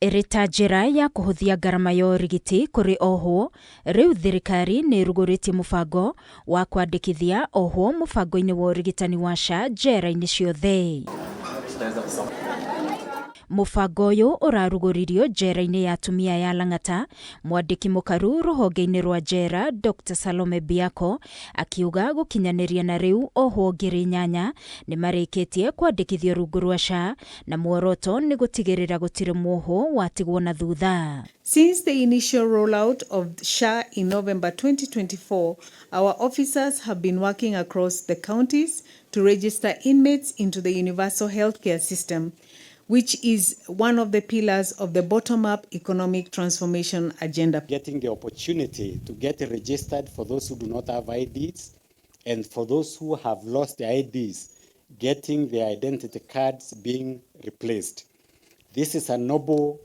Irita njira ya kuhuthia garama ya urigiti kuri OHWO, riu thirikari niiruguritie mubango wa kwandikithia OHWO mubango-ini wa urigitani wa SHA njera-ini ciothe. Mubango uyu uraruguririo njera-ini ya atumia ya LANGA'TA, mwandiki mukaru ruhonge-ini rwa njera Dr. Salome Biako akiuga gukinyaniria na riu OHWO ngiri 8 ni marikitie kwandikithio rungu rwa SHA na muoroto ni gutigirira gutiri mwohwo watigwo na thutha. Since the initial rollout of SHA in November 2024, our officers have been working across the counties to register inmates into the universal healthcare system, which is one of the pillars of the bottom-up economic transformation agenda. Getting the opportunity to get registered for those who do not have IDs, and for those who have lost their IDs, getting their identity cards being replaced. This is a noble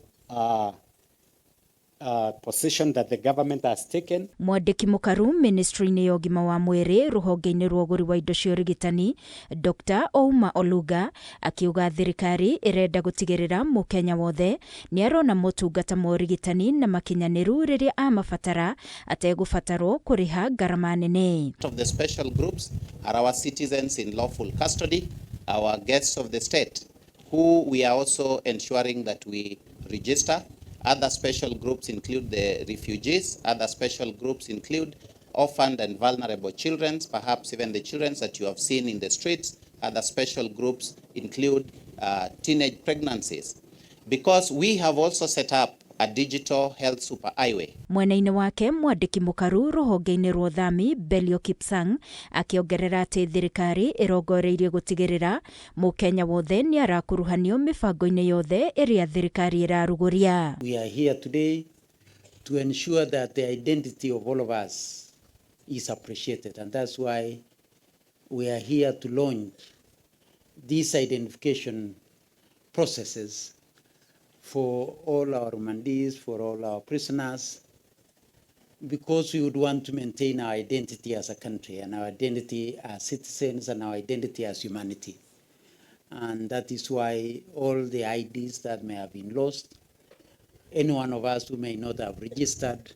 position that the government has taken. Mwandiki mukaru ministry-ini ya ugima wa mwiri ruhonge-ini rwa uguri wa indo cia urigitani Dr. Ouma Oluga akiuga thirikari irenda gutigirira mukenya wothe ni arona motungata ma urigitani na makinyaniru riria amabatara ategubatarwo kuriha garama nene. Of the special groups are our citizens in lawful custody, our guests of the state, who we are also ensuring that we register. Other special groups include the refugees. Other special groups include orphaned and vulnerable children, perhaps even the children that you have seen in the streets. Other special groups include teenage pregnancies. Because we have also set up a digital health superhighway. Mwena-ini wake mwandiki mukaru ruhonge-ini rwa uthami Belio Kipsang akiongerera ati thirikari irongoreirie gutigirira mukenya wothe ni arakuruhanio mibango-ini yothe iria thirikari iraruguria. We are here today to ensure that the identity of all of us is appreciated, and that's why we are here to launch these identification processes for all our remandees, for all our prisoners, because we would want to maintain our identity as a country and our identity as citizens and our identity as humanity. And that is why all the IDs that may have been lost, any one of us who may not have registered,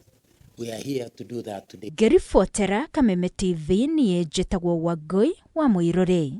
we are here to do that today. Ngĩribotera Kameme TV niĩ njĩtagwo Wangui wa Mũirũrĩ.